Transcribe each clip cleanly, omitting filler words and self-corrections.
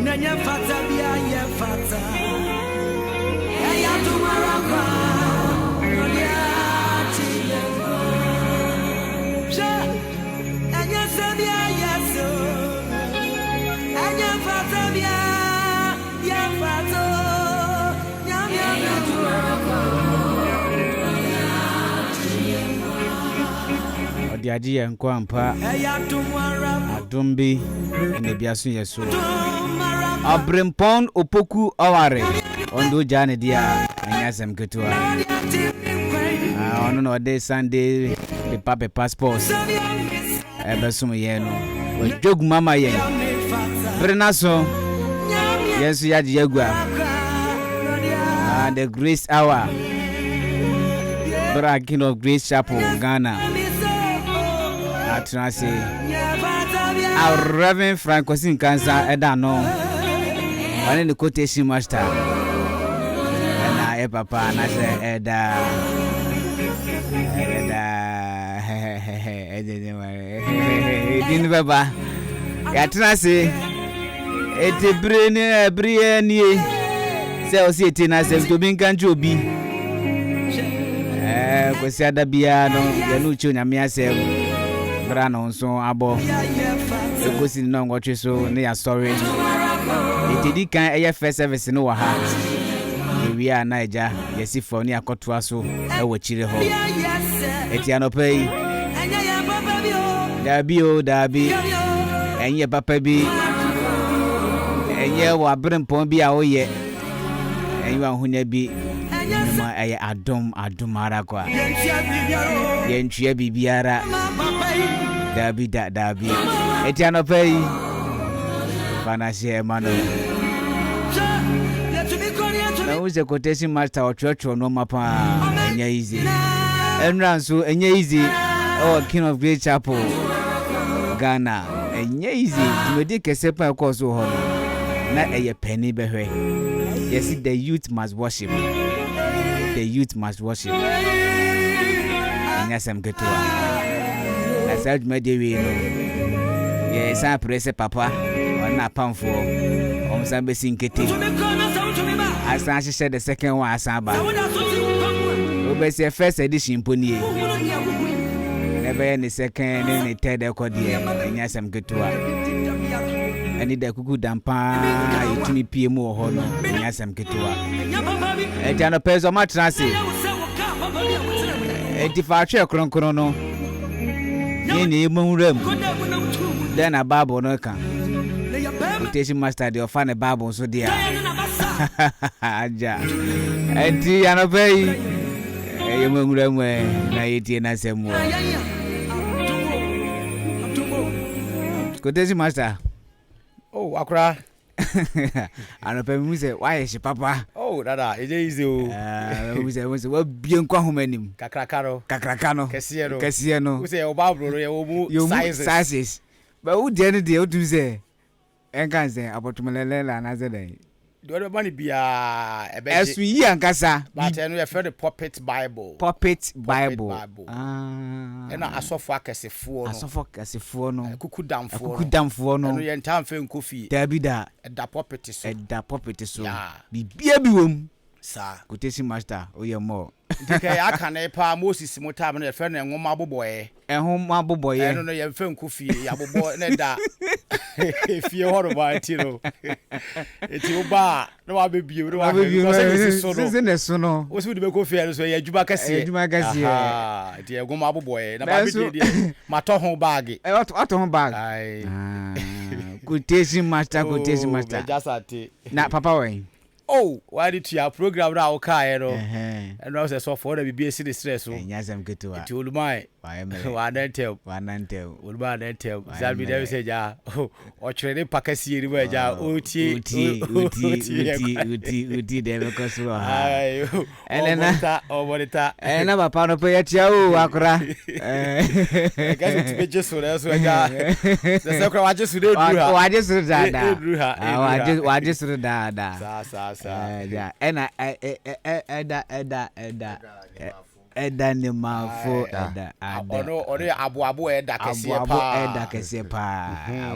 Nanya fata bia ye fata. Eya tumaraka. Odia chiyema. Sha. Anya sabia yeso. Anya fata bia ye fata. Nyam nyam tumaraka. Odia chiyema. Odiaji ye nkwampa. Eya tumaraka. Adumbi ene biasu yeso. Abrimpon opoku aware ondo jane dia anyasem ketua ono no de Sunday the paper passports ebesum ye no ojog mama ye brenaso yesu yaji yagua the grace hour bra king of grace chapel Ghana atrase our Reverend Quasi Nkansah edano one in the quotation master and I papa and I say didn't baba yatrase ete brene say o see tina say to bin kanju obi kwesi adabia no ye no uche nyame asem bra no nso abo egosi no ngotwe so ne ya story itidi kan eye first service no wa ha ewi a naija yesi fo ni akotoa so e wo chire ho eti anopai dabi enye papa bi enye wa brempon bi a oye enye wa hunya bi ma eye adom ara kwa ye ntue bibiara dabi eti anopai Panashe mano. Na uze quotation master or church or no mapa enya easy. Enran so enya easy. Oh, King of Great Chapel Ghana. Enya easy. Tumedi kese pa ko so ho no. Na eye penny behwe. Yes, the youth must worship. The youth must worship. Enya sem ketua. Na sa tumedi we no. Yes, I press papa. Na pamfo omsambe sinkete asan hye the second one asan ba obese first edition ponie never the second and the third ekodi enya sam ketua ani da kuku dampa itumi pie mu ho no enya sam ketua ejano peso matrase etifa twa kronkron no ni emunram then a bible no kan Quotation master the ofane Bible so dia aja enti anopei yemunguremwe na yiti na semu Quotation master oh akra anopei mu se why she papa oh dada easy o mu se wa bien kwa homanim kakrakano kesiye no mu se o Bible ro ye wo mu sizes but who dey dey o do say Nkansah abotumelele la nazede do bani bia ebe esu yi Nkansah but eno ye fe the puppet bible ena asofo akesefo no kukudamfo no eno ye ntamfe nkofi dabida eda puppet so bibia bi wom sa quotation master oyemo dike ya kana pa Moses motam na fe na enwoma aboboye eno no ye mfe nkofi ya abobo na da efie horo ba ti no eti oba na wa bebie no wa se so no wo se de be kofi eno so ye adwuma kase aha eti enwoma aboboye na ba bebie de mato ho bag ato ho bag quotation master just ate na papa wen oh why did you program na o ka ero and now say so for the bbc stress so nyasem ketua ti olumai wa na tell olumai na tell zabi dey say ja o chere pakasi eri ba ja oti dey because wa ayo monitor na papa no pe ya tia o akora guys ti be jesu na so ja se kwa wa jesu dey dura wa jesu dada sa ja ena eda Eda ni mafo eda ono abo eda kese pa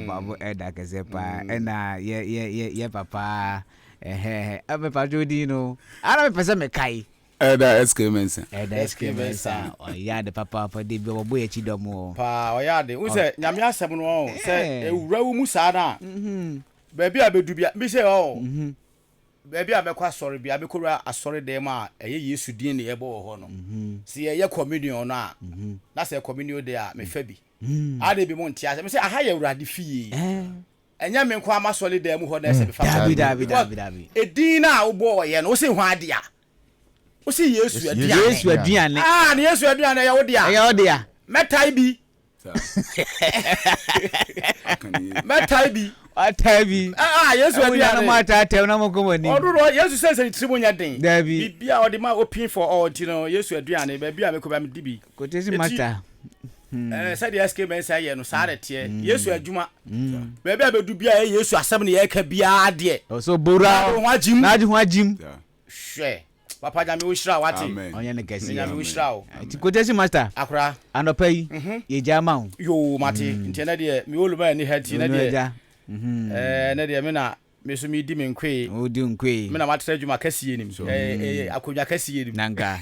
abo eda kese pa ena ye papa abe pa jodi no ara me pese me kai Eda SK Mensa oya de papa pa de bi obo echi domo pa oya de unse nyame asem no se ewura wu mu sa na ba bia bedu bia bi se ba bia be kwa sorry bia be kora asori dem a eye Yesu din ne yebo ho no se ye communion no a na se communion de a me fa bi ade bi mo ntia se me se aha ye urade fie enya me kwa amasoli dem ho na se be fa dabi edin na wo bo ye no wo se ho ade a wo se Yesu aduane ne Yesu aduane ya wo de a metai bi Atabi. Yesu aduane mata te na mokomo ni oduro Yesu sense ni trimu nya den dabi bibia odi ma open for all you Yesu aduane ba bia me ko ba me dibi Quotation mata said the SK men say ye no sare tie Yesu adwuma ba bia be du bia Yesu asem ne ye ka bia de so bora na ho agim hwe papa jame wo shira wate onye ne kesi jame wo shira o Quotation master akra anopa yi ye jama o yo mate ntia de me oluma ni hati na de na de me na me so me di me nkwe o di nkwe me na matre adwuma kasiye nim akodwa kasiye nim nanga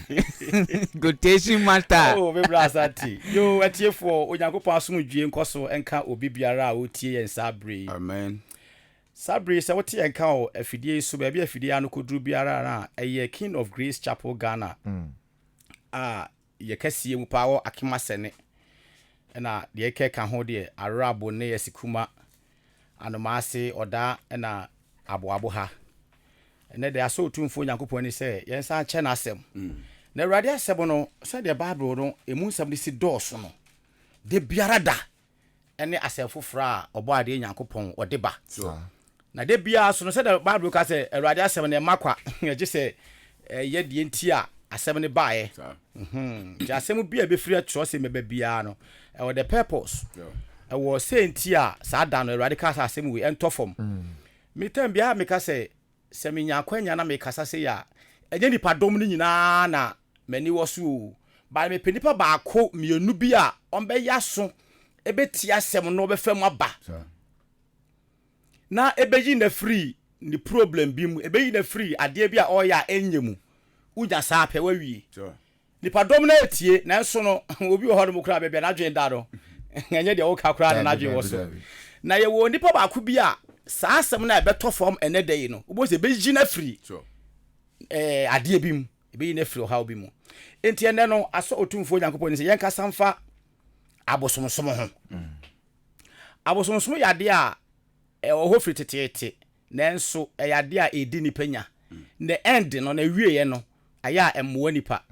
Quotation master oh be brasati yo atiefo onyankopon asomdwie nkoso enka obi biara a otie yen sabre amen sabre se wotie enka o afidie so ba bia afidie anokodru biara na eye King of Grace Chapel Ghana ye kasiye mu pawo akimasene na de keka ho de arabo ne yasikuma anomase oda na aboabo ha ene de aso tumfo nyankopon ni se yensa che na asem na awurade asem no se de bible no emu nsem de si dɔɔso no de biara da ene asefo fra obo ade nyankopon ode ba na de bia so no se de bible ka se awurade asem ne makwa ye se ye de enti a asem ne baaye ja asem bia be free atro se meba bia no e wo the purpose ewo senti a saa da no awurade ka sa asem we entofom mitem bia me ka se minya kwanya na me kasa se ya enye nipa dom ni nyina na mani wo so ba me penipa ba ko mienu bi a ombe yaso ebeti asem no obefam aba na ebeyi na free ni problem bi mu ebeyi na free ade bi a oya enyemu uja sa pe wawie nipa dom na etie na nso no obi wo hodo mukra bebia na dwen da do enye de wo ka kra na dwen wo so na ye wo nipa ba ko bi a sa asem na ebeto form ene dey no obo se beji na free ade bi mu ebeyi na free how bi mu enti ene no aso otumfo nyankopon ni se yen ka samfa abosomsom ho abosomsom ya de a ho free tetete nanso ya de a edi ni panya the end no na wie ye no aya emmoa nipa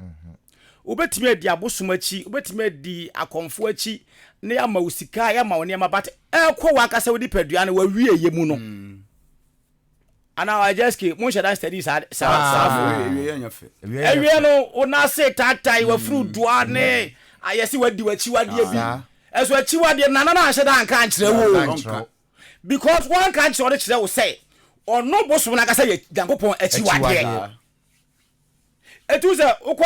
obetime adi abosom achi obetime adi akonfo achi ne ya ma usika ya ma woni ma bat ekwo wakasa wodi padua na wa wie ye mu no ana ajeski mo shada study sa wie no ona se tatai wa fru duane ayesi wadi wachi wadi bi eso achi wadi na na shada anka ankyere wo because one can chore kire wo say ono bosom na kasa ye Yankopon achi wadi etu se ukọ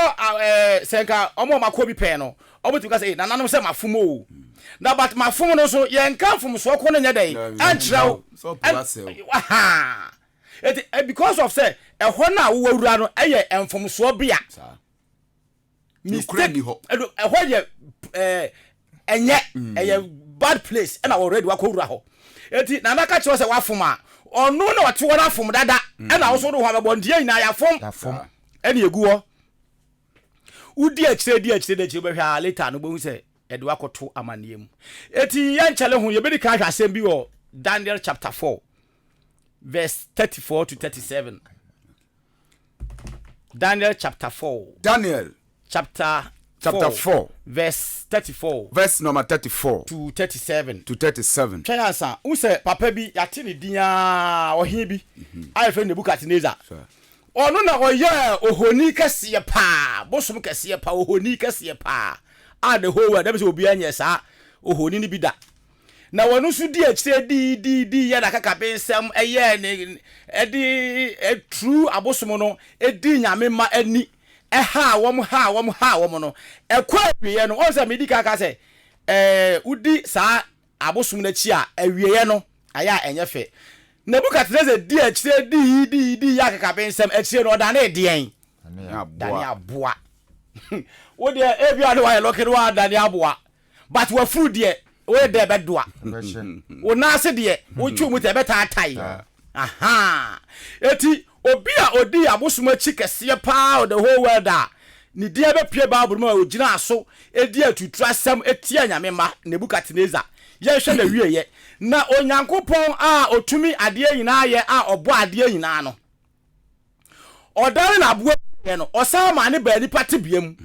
senka omo makọ bi pe no obotu ka say na nanom se mafom o na but mafom no so ye nka fom so ko no nya dai antraw so process because of say ehọ na wo wura no eye enfom so bia mistake ehọ ye enye bad place and already wa ko wura ho eti na naka che se wafom a onu na wate wona fom dada and also do ho abondia ina ya fom eni egu ho udi akire de be hwa later no bo hu se ede wakoto amaniem eti ya nchale hu ye be di ka hwa asem bi wo Daniel chapter 4 verse 34 to 37 Daniel chapter 4 Daniel chapter 4 verse 34 verse number 34 to 37 Chansa hu se papa bi yate ne dia ohin bi ayefe Nebukadnezar onu na oye ohoni kase pa bosom kase pa ohoni kase pa the whole world dem se obi anya sa ohoni ni bi da na wonu su di akire di ya da kaka bensem eye ne edi true abosom no edi nyame ma ani wɔm no ɛkɔ awie no ɔsɛ medi kaka sɛ udi saa abosom na chi a awie no aya enye fe Nebukadnezar di akyire di yakaka bensem akyire no da na edien dani aboa wo de ebia de wa loke no wa dani aboa but wa fru de we de bedoa wo na ase de wo twu mu te beta tai aha eti obi a odi abosom achi kese pa the whole world a ni dia be pie Bible ma ogina aso edi atutrasem etia nyame ma Nebukadnezar ye hwe na wieye na onyankopon a otumi ade nyina ye a obo ade nyina no odare na abo ye no osama ne ba nipa tebiem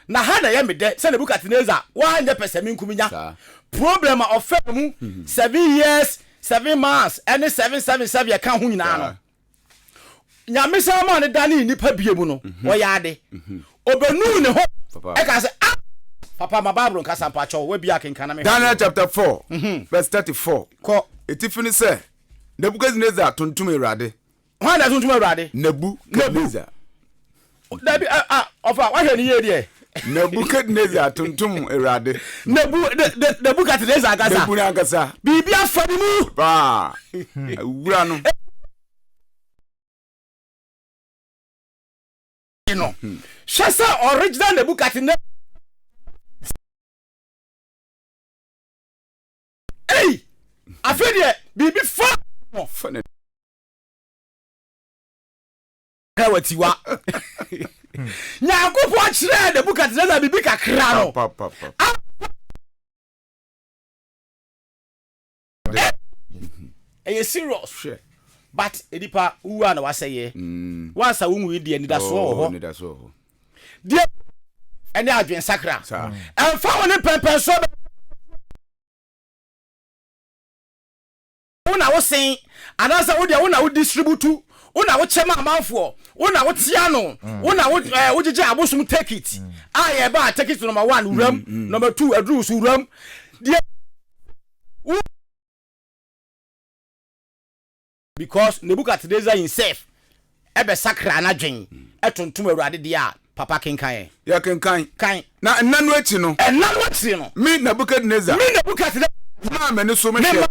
na ha na ye mede se Nebukadnezar wa nya pesemi nkuminya problem of fam 7 years 7 months and 777 ye kan ho nyina no nyame sama ne dane nipa biem no wo ya ade obenu ne ho e ka se Papa my Bible nkasa mpacho we bia kenkana me Daniel chapter 4 verse 34 ko etifini say Nebukadnezar tuntum Awurade ho na tuntum Awurade Nebukadnezar dabi ofa wa hwe ni ye de Nebukadnezar tuntum Awurade Nebukadnezar agasa bibia afani mu ba awura no no shasa original Nebukadnezar afedie bibi fa no fane kawatiwa nyakopo akire Nebukadnezar bibi kakra no serious but edipa uwa na waseye wasa wunwu die ni daso ho die ene adwen sakra emfa woni pempen so una wo sen anasa wo de una wo distribute una wo chema amanfo una wo tia no una wo gige abosum take it aye ba take it number 1 uram number 2 adru su uram because Nebukadnezar himself ebe sakra na dwen etontom Awurade dia papa kenkan ya kenkan kan na nanu achi no me Nebukadnezar na me ne so me hwe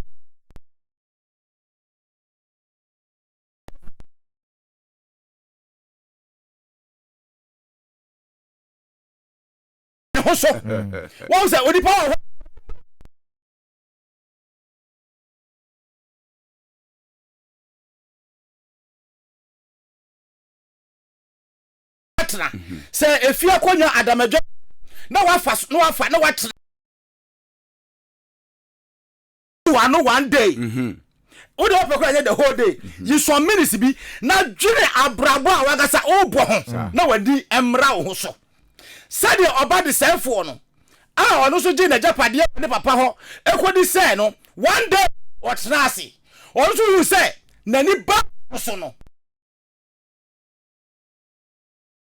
so what was that odi power say if you akonya adamajo na wafa na watra one day odi opekwa the whole day you some minutes bi na dwene abrabo a wagasa obo ho na wadi emra wo so sade oba de senfo no a ono so gi na japade ne papa ho ekodi say no one day otrase ono so you say nani ba so no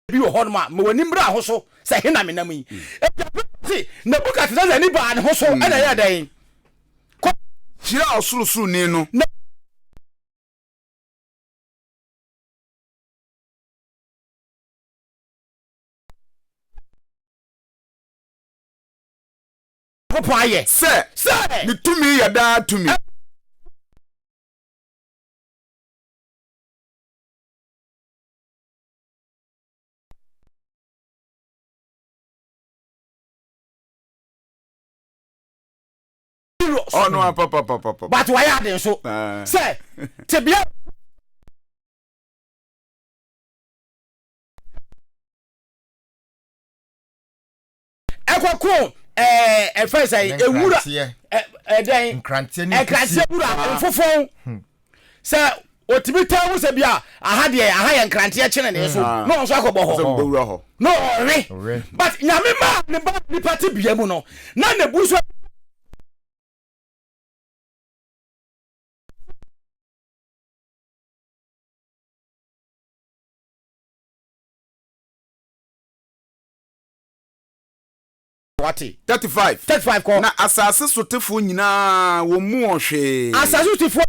bi wo honma me wani mra ho so say hena me nam yi e Nebukadnezar ni ba ne ho so e na ya dan Shira osurusuru ni no Popaye say ni tumi ya da tumi oh no papa but why are they so say tebia ekoko first say ewura den nkrantie bura fofon say otibita wo say bia aha ye nkrantie chene ne so no so akobo ho no re but nyame ma ne ba ni party bia mu no na ne buso Wati 35 ko na asase sotefo nyina wo mu ohwe asase sotefo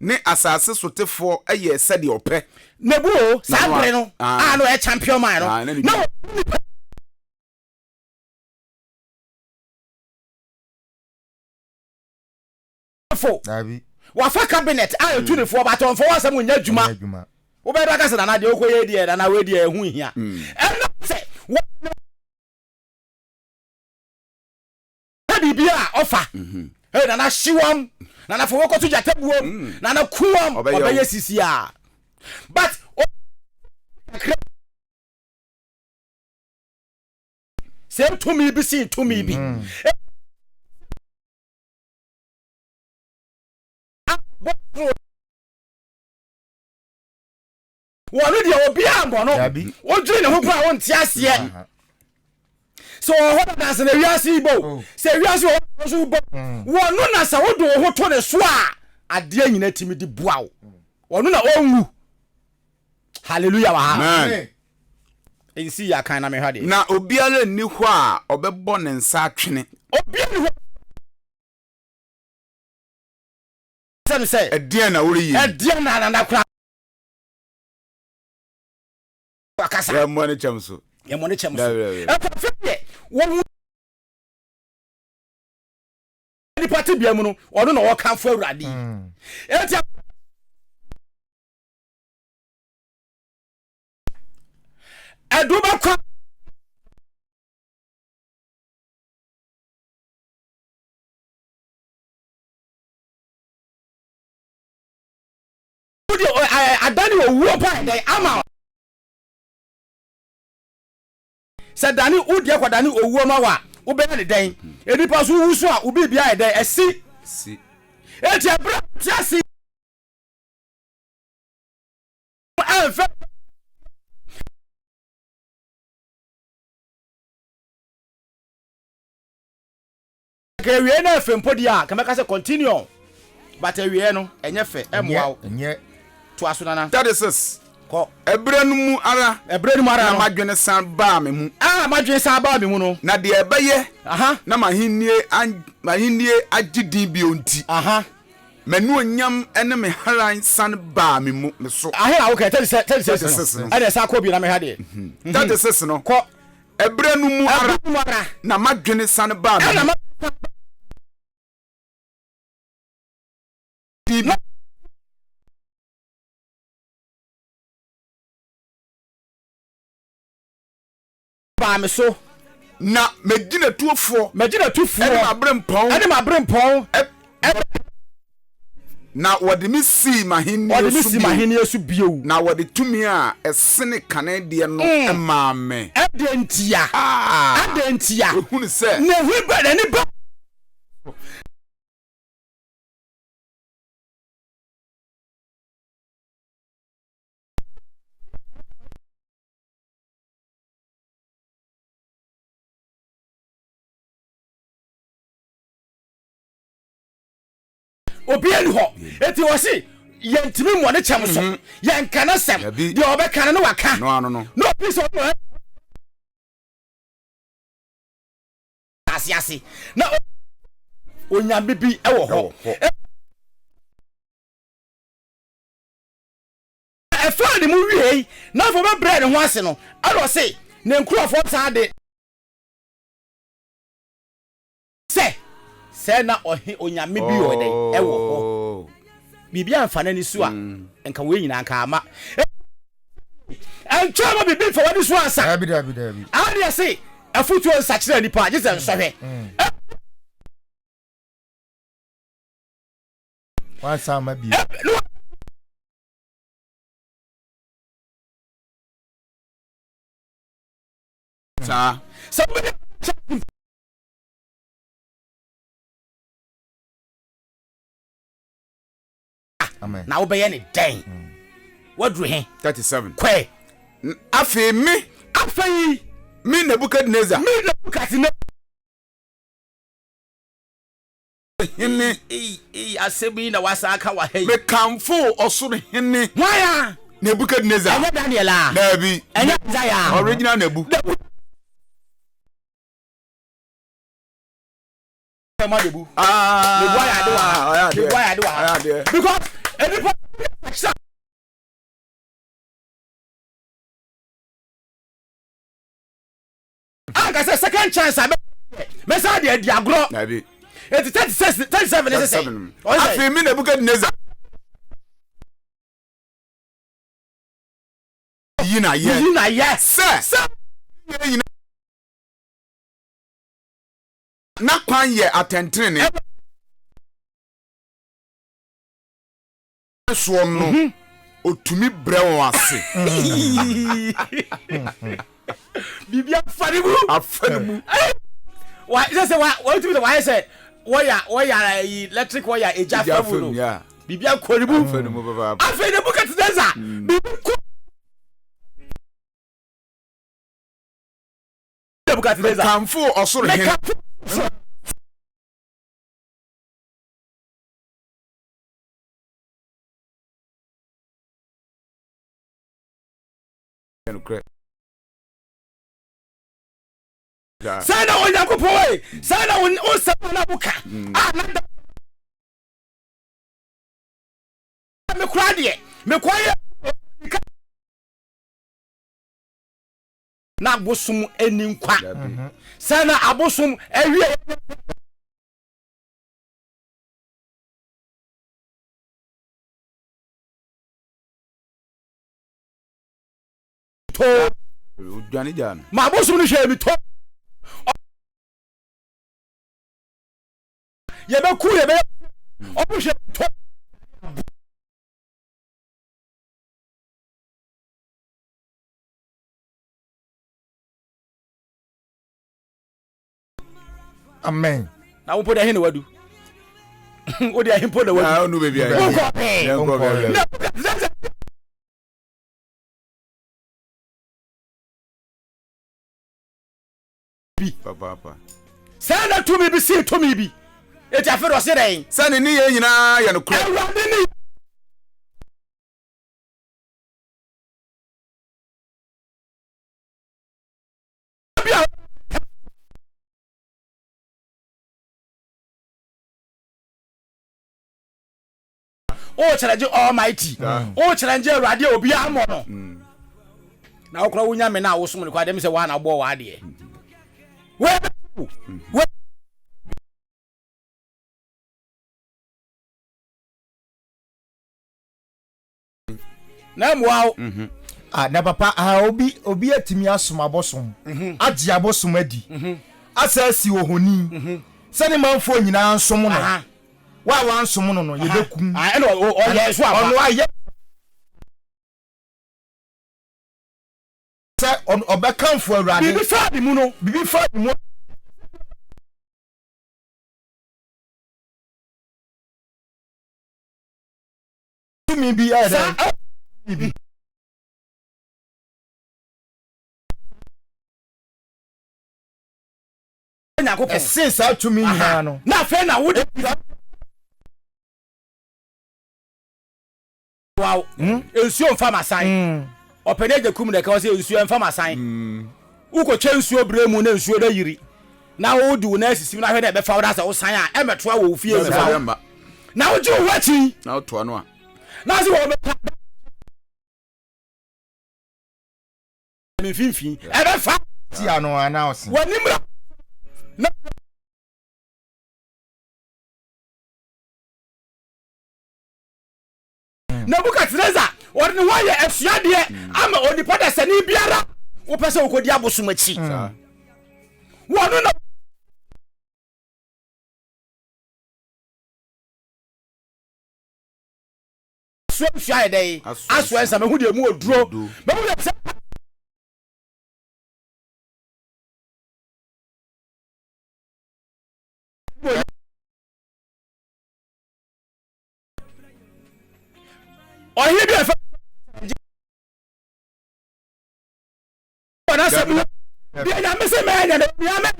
ne asase sotefo eye sede opɛ nebu sabre no no e champion man no no fo wa fa cabinet tu ne fo baton fo wasam nya djuma wo be do aka se na de okoye die na we die ehu hia no se bibia offer hey na shiwam na fo wokoto jatabuom na kuwam obeye sisia but same to me be seen to me be wọ́n di obi ambo no o dwi ne ho kwa won ti ase so what does the wiase bo say wiase o so bo wọ́n no na sa wo do ho to ne so a ade anyina timi di boa wo no na onwu hallelujah wa amen ensi ya kan na me hade na obiara ni ho a obebɔ ne nsa atwene obiara ni ho say edian na wori yi edian na kura akasa ya mo ne chamso won ni party bia mu no ono na wo kan fo awurade enti aduba kwa adani owo pa dey ama se dani udie kwa dani owo ma wa wo be ne den enipa so wusu a obi bia e den esi eti abra tiasi enfe ke wie na efempo dia kameka se continue but wie no enye fe emwa enye to asuna that is ko ebrenu mu ara na madwene san ba me mu madwene san ba me mu no na de ebeye na mahinnie agidin bi onti manu onyam ene me haran san ba me mu me so okay tell say ade sa ko bi na me ha de that is no ko ebrenu mu ara na madwene san ba me mu ba me so na medina tuofo ene ma brempon na wode mi si mahini esu bio na wode tumi a esene kanade no emaame adentia ehunu se na hweba na ni ba obi ani ho eti wo si yentimi mo ne chem so yenkana sem de obekana no waka no please no asiasi na onya bibi ewo ho e fa de mu wie na fo be bread ho ase no alo se ne nkurofo ta de se na onyame bi ode ewo ho bibia amfana ni so a enka we nyina anka ama antwa ma bibi fa wadi so asa dabi ade se afutu nsakire ni pa jese nsohwe wan sama bi sa na wo be ne den wadru he 37 kwe afei mi Nebukadnezar hene asebi na wasaka wa hey me kamfo osoro hene waya Nebukadnezar anya Daniel a nabi anya Isaiah original Nebu Nebu waya do because I say second chance I me say the agro na bi it 37 is say afi mi na buka neza yina yes sir na kwan ye attentrene so no otumi brɛ won ase bibia afanimu why say what do why say wire electric wire eja famu no bibia kworibu afanimu baba afanimu katideza bibu katideza kamfo osoro hen sana onyakopo we sana on sabona buka na me kwade me kwaye na abosum eni nkwa sana abosum ewie to udwane jan ma abosum no hwe mi to yebe ku yebe obuhwe to amen na wo poda he ne wadu wo dia he poda wadu ah no baby papa sana to me bi si to me bi eti afero se den sane ni ye nyina ye no kro awade ni o challenge almighty o challenge awade obi amo no na okra wonya me na wo som ne kwa dem se wa na bo wa de we na mwa na papa obi atimi asom abosom agi abosom adi asasi ohoni sani manfo nyina nsom no wa nsom no yebeku eno o ye so apa ono aye se obekanfo awurade bibi fa bi mu no bibi fa bi mu mi bi ada bibi nyakopon since to me nyina no na fe na wo wow ensuo mfa masan opene de kum de ka se ensuo mfa masan uko che ensuo bre mu na ensuo da yiri na wo di wo na asisi na hwe na be fa wo da sa wo san a emeto a wo fie me fa na wo ji wo wachi na to no a na se wo me me finfin e be fa ti ano announce woni mra na Nebuchadnezzar or the wire esuade ama onipa da sani biara wo pese wo kodi abosomachi wono na so fiai dai aso ensa me hu de mu oduro me hu de oh here be na se bi ya me se me ya me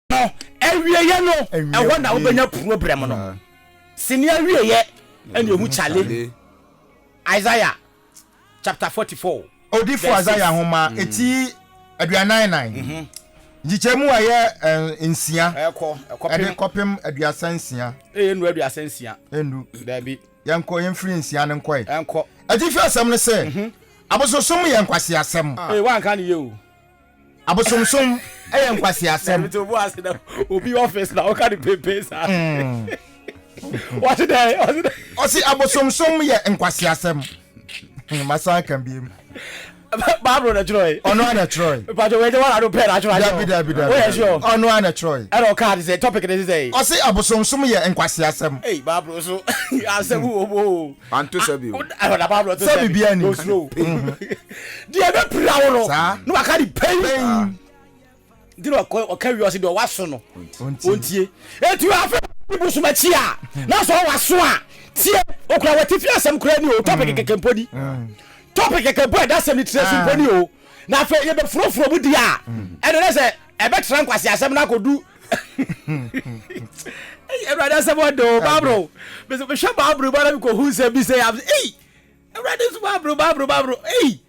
no ewie ye no e ho na wo benya problem no sini ewie ye ene ehu challenge Isaiah chapter 44 odi for Isaiah homa eti aduanan nan Jichemu aye nsia. Ekopem kopem aduasa nsia. Enu aduasa nsia. Enu. Dabi. Yanko yemfiri nsia ne nkoi. Enko. Adifi asem ne se. Abososom ye nkwasi asem. Wan kan ye o. Abosomsom ye nkwasi asem. Obi office na o ka di pepe sa. What today? Osi abosomsom ye nkwasi asem. Masa kan bi. Babro na Troy. Ono na Troy. But we don't want to pay na Troy. Dabi. Oh sure. Ono na Troy. I don't card say topic this day. Osi abosomsom ye nkwasi asem. Hey Babro so asem wo. Anto sabi o. I don't Babro to sabi bia ni. Go slow. Dia be pra wo no. No aka di pain. Dino o carry us do waso no. Ontie. Etu afa busu machi a. Na so waso a. Tie okura watifi asem kura ni o topic kekempodi. Topic kekempo da asem ni tresu poni o. Na afa ye be frofro mu dia. E no say e be tran kwase asem na kodu. Everybody asem do babro. Be so be sha babro ba na ko hu say be say hey. Everybody so babro. Hey.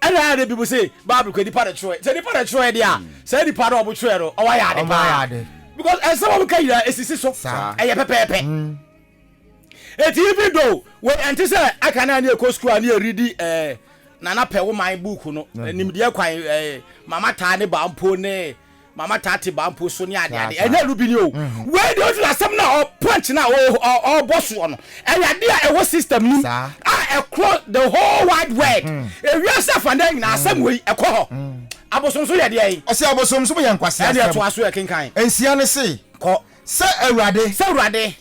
And I had people say, Bible could depart a Troy. Say the part of Troy, dear. Say the part of a Troy, or I had it. Because as someone can hear, it's so far. I have a pepe. It's even though, when anticipate, I can near Cosco and near ready, Nana Pew, my book, no, and Nimbia quite, Mamma Tani Bampone, Mamma Tati Bampo Sonia, and then Rubino. Where do you some now punch now or boss one? And idea a what system across the whole wide world. If you are suffering now, some way a call. Abosom so yade ai. O se abosom so yan kwase. And you to aso e kenkan. Ensia ne se. Ko se Awurade.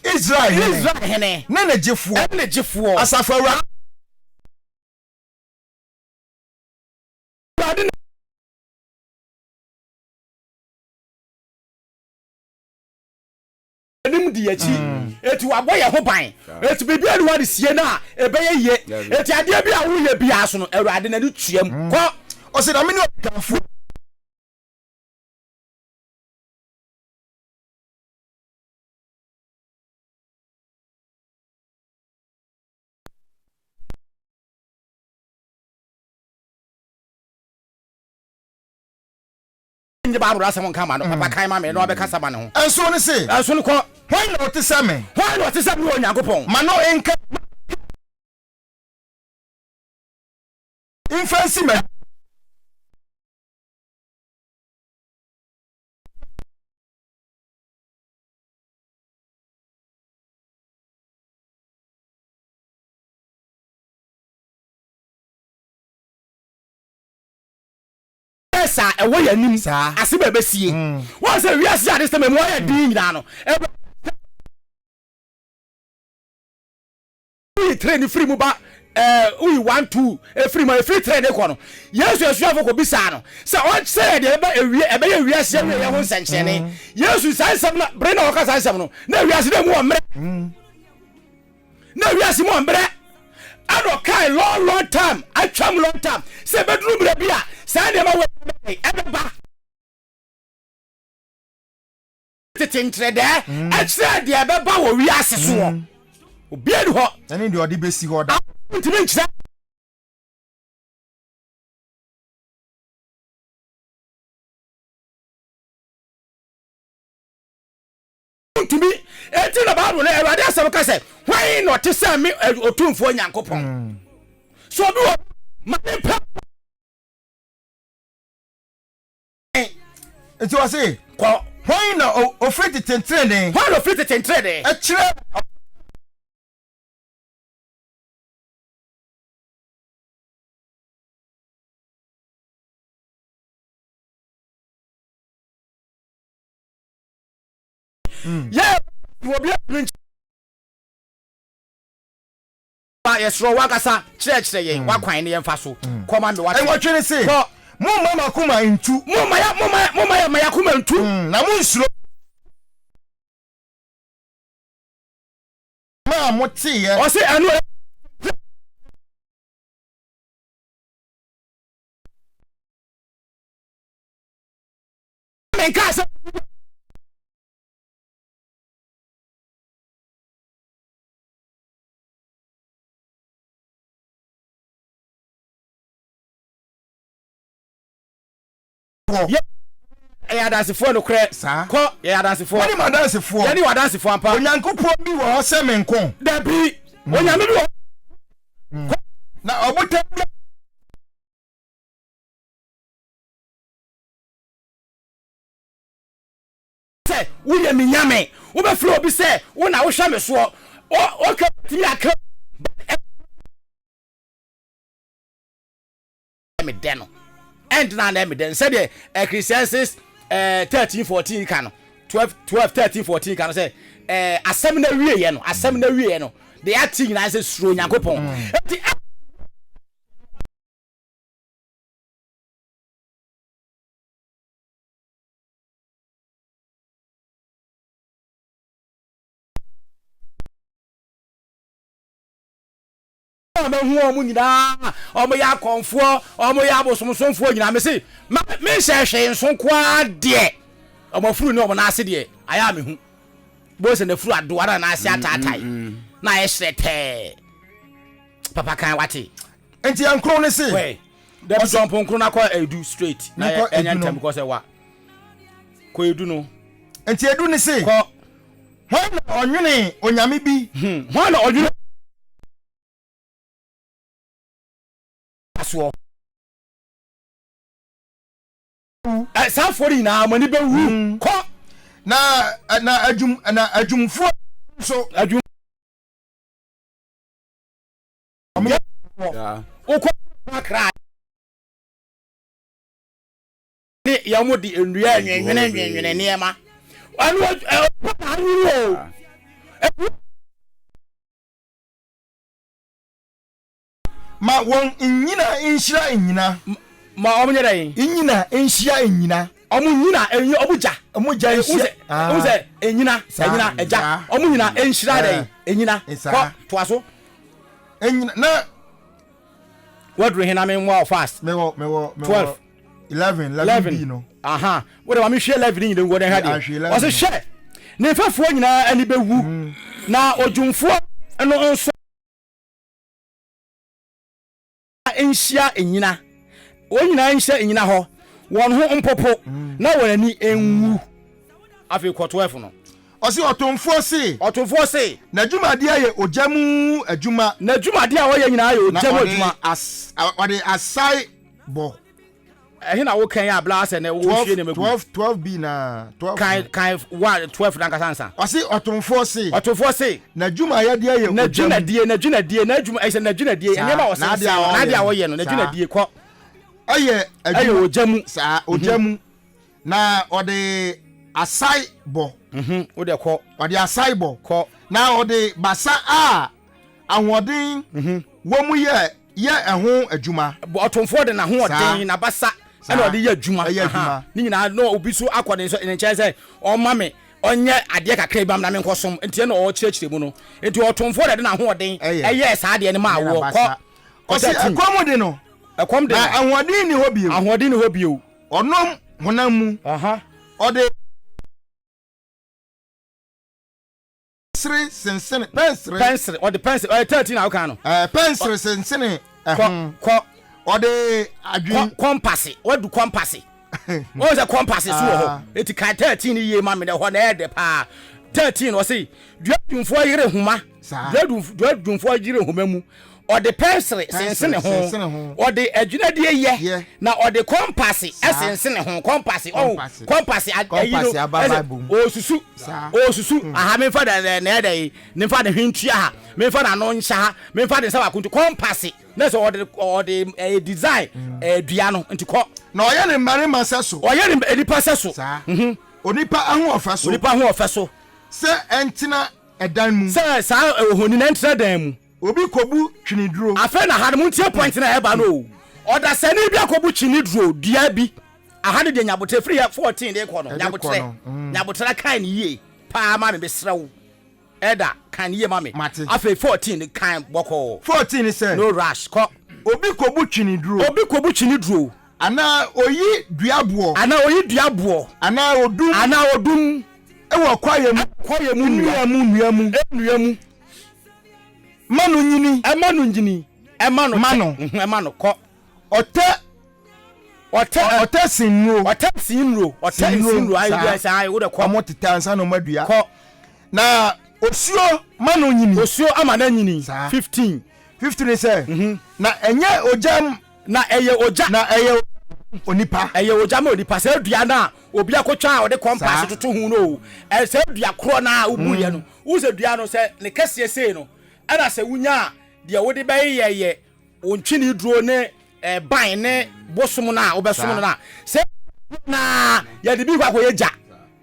Israel hene. Na na jefo. Na jefo. Asafo Awurade. Nim di achi. Etu aboye ho ban. Etu bibia ni wadi sie na ebeye ye. Etu ade bia wo ye bia so no Awurade na du tuam. Ko o se na me no kanfo. The Bible has someone come on, Papa Kaima, and Robert Casabano. And so on, say, I soon call. Why not to say me? Why not to say me on Yagopon? Mano enka. Infancy man. Sa e wo yanim sa ase ba besie won say wiase ade se me mo ya din nyina no we train free mu ba we 1 2 free mo free train e ko no yesu afo ko bisa no say on say de e ba ya wiase ye ho nsenchene yesu sai sam na bre na o ka sai sam no na wiase de mu o mre na wiase mu o mre ado kai long time atwam long time say bedroom mre bia say de ma everybody tintre there I said the baba wo wi aseso obi adu ho ene de odi besi ho da ntimi nkyira ntimi eti na baba na Awurade asem ka say why not say me otumfo Nyankopon so bi wo ma It was a why no offered it in training? Why offered it in training? A trap. Yeah, will be yes, Wakasa, church saying, what kind of faso? Command what I want you to say. Mama kuma into mama kuma into na munsro ma moti ye o se anu Nkansah ya dance for no cre ko ya dance for wani ma dance for ya ni wa dance for ampa onyankopon bi wo se menko da bi onyame bi na obuta se wo ye mi nyame wo be flow bi se wo na wo hwa me so o ka ti aka me deno and na me den say the Ecclesiastes 13-14 kan 12-13-14 kan say asem na wie ye no the acting na say suro Nyankopon hu omu nyina omu ya konfo omu ya bosomsomfo nyina me se me hwehwe nso kwa de omu furu ne omu na ase de aya me hu bo se na furu adoara na ase atatai na ye shrete papa kan wate enti ankro ne se we dem jump nkro na kwa edu straight na enya ntem because wa ko edu no enti edu ne se ko hwan onwene onyame bi hwan onwene so sa fori na mani be wu ko na adwumfo so adwum o ko akra ni ya mo di enua enwenwenwenwen ne ma anu ma won nyina enhyira nyina ma omnya dai nyina enhyira nyina omunyina enyi obuja enhyira uze enyina eja omunyina enhyira dai enyina ko toaso enyina na wadru hina me mo fast me wo 12 11 bi no aha wo de wa me hwe 11 nyina ngo den ha de o se hwe ne fafo nyina ani be wu na odwumfo no nso enhyia enyina onyina enhyia enyina ho won ho mpopo na wanani enwu afi ko 12 no osi otonfo se na dwumade aye ojamu adwuma na dwumade a woye nyina aye ojamu adwuma wade asai bo ehe na wo kan ya bla ase na wo hwie ne megu 12 bi na 12 kan 12 na kasansa osi otonfo se na dwuma ya de aye na dwunadie na dwuma ese na dwunadie enema wo se na dia wo ye no na dwunadie ko aye ojamu sa ojamu na ode asai bo wo de ko ode asai bo ko na ode basa a ahoden wo mu ye ehun adwuma otonfo de na ho oden na basa na ode ye adwuma ni nyina no obi so akode so ne nche say o mame onye ade kakra bam na me nkosom entie na o chirechire mu no enti otonfo de na ho oden eye sa ade ne ma wo ko osi akom de no akom de na ahoden ni ho bio onom honam mu ode pensre ode pensre 13 na kan no pensre sensene ko ode adwin compass wadu compass o se compass so ho eti kan 13 ni ye ma me de ho na ede pa 13 o se duadwumfo yire huma duadwumfo yire huma mu ode pensre sensene ho ode adwinadie ye na ode compass esensene ho compass osusu aha me fa da na ede ne fa da hwentua ha me fa da no nhya ha me fa da sawa kuntu compass na so ode design dua no nti ko na oye ne mare maseso oye ne edipa seso onipa ahu ofeso se entina edan mu se sa ohoni na entina dan mu obi kobu twiniduro afa na hade muntie point na eba no oda sani bi akobu twiniduro dua bi ahade de nyabotre free 14 de ko no nyabotre kan ye pa ma me besrew eda kan ye ma me afa 14 kan boko 14 say no rush ko obi kobu twiniduro ana oyi duabo ana odum ewo kwaye mu nuamu manu nyini emanu ko ote Otesinro ayi say wo de ko amotetansa no madua ko na osuo mano nyini osuo amana nyini 15 say na enye ojam na eye oja na eye onipa ma onipa say dua na obi akotwa o de compass toto hu no say dua kro na obu ye no wo say dua no say ne kase sei no ana say wunya de wo de baye ye ontwini duro ne ban ne bosom na obesom na say na ya de bi kwa ko ye ja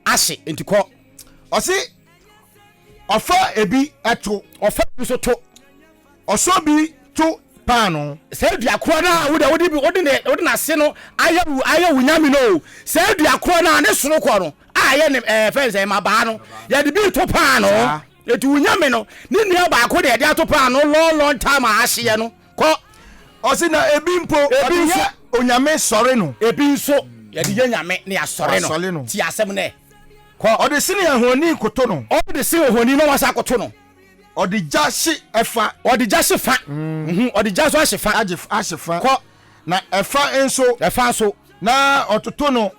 ahye entiko osi ofa ebi eto ofa bi so to oso bi to pano say dua kro na wo de na se no aye wunyame no say dua kro na ne soro kro no aye ne fence ma ba no ya de bi to pano etu wunyame no ni nua ba ko de ato pano long time ahye no ko osi na ebi mpo ebi so onyame sore no ebi nso ya de nyame ne asore no ti asem ne ko ode sini ahoni koto no ode sini ahoni no wasa koto no ode jashi efa ode jashi fa ode jaso ahyefa ahyefa ko na efa nso na ototo no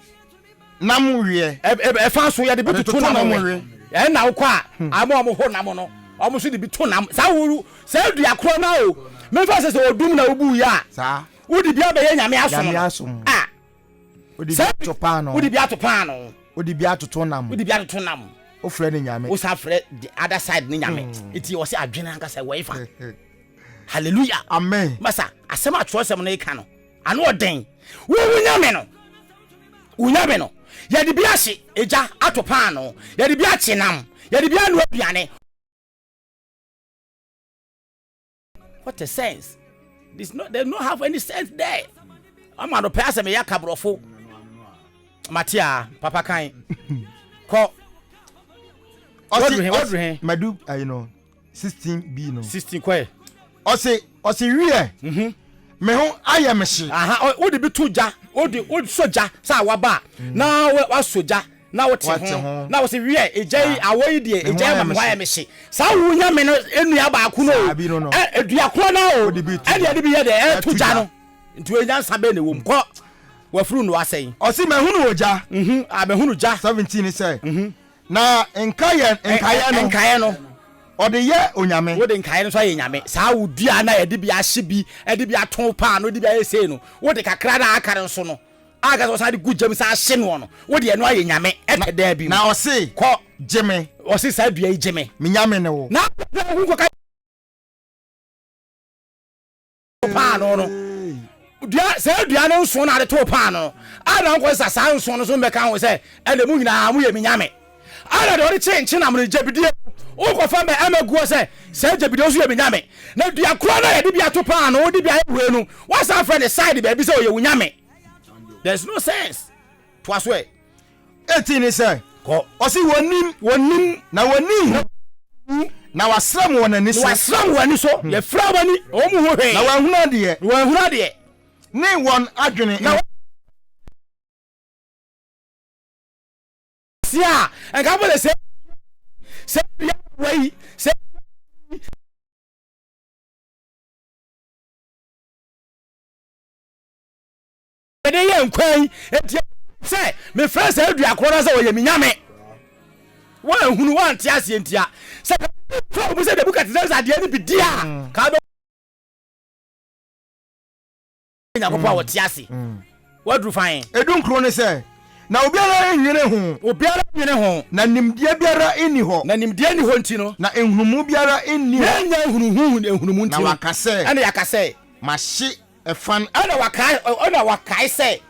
nam wie efa nso ya de bi toto nam wie ya na wo kwa amo ho nam no omo so de bi to nam sa wuru sa dua kro na o me fa se odum na obu ya sa wudi bia be nyame asom wudi bia to pano wudi bia to pano wudi bia to nam o frɛ ne nyame o sa frɛ the other side ne nyame iti o se adwene anka se waifa hallelujah amen masa asɛm atwosɛm na eka no ano ɔden wo wunyame no ya de bia hye eja ato pano ya de bia kye nam ya de bia no aduane. What a sense. They don't have any sense there. I'm not a person me yakabrofo. Matia, Papa Kai. Ko. Osi madu you know 16B no. 16 kwe. Osi wie. Me ho ayemhye. Aha, o de bi toja, o soja sa waba. Na wa soja. Na wote ho na wo se wie ejai awoyi de ejai ma hwa emhye sa wunya me no enua ba ko no edua kro na o de bi ye de tuja no ntu enya nsabe na wom ko wafuru no asɛn osi mahunu oja a mahunu ja 17 say na nkaye no ode ye onyame wo de nkaye no so ye nyame sa wudua na ye de bi ahye bi e de bi aton pa no de bi ayese no wo de kakra na akare so no aga so sa de gujam sa ahye no wo de no aye nyame eteda bi na osi ko jeme osi sa dua yi jeme me nyame ne wo na hu ko ka pa no dua sa dua no nso na de to pa no ana nko sa nso no so mbeka ho se ele mu nyina mu ye me nyame ana de ori chenche na mu jebidie o ko fa me amaguo se jebidie so ye me nyame na dua kro na ye de bia to pa no de bia ewe no wa sa friend side ba bi se o ye nyame. There's no sense. Twas way. 18 say. Ko. Osi wonim na woni na wasram wonani so. Wasram woni so. Ye fra woni o mu ho hwe. Na wahuna de. Ne won adwene. Na sia, enka bo le se bia wai, se de ye nkwan enti se me friends say dua kro say oye minyame wa hunu wa ntia ase ntia se for mo say de buka tse ade ni bidia ka do nya ko pa wo tia ase wa dru fine edun kro ne say na obiara nyene ho na nimdia biara eni ho nti no na enhunumu biara eni ho na nya enhunumu nti na wakase ana yakase mahye efan ana wakai say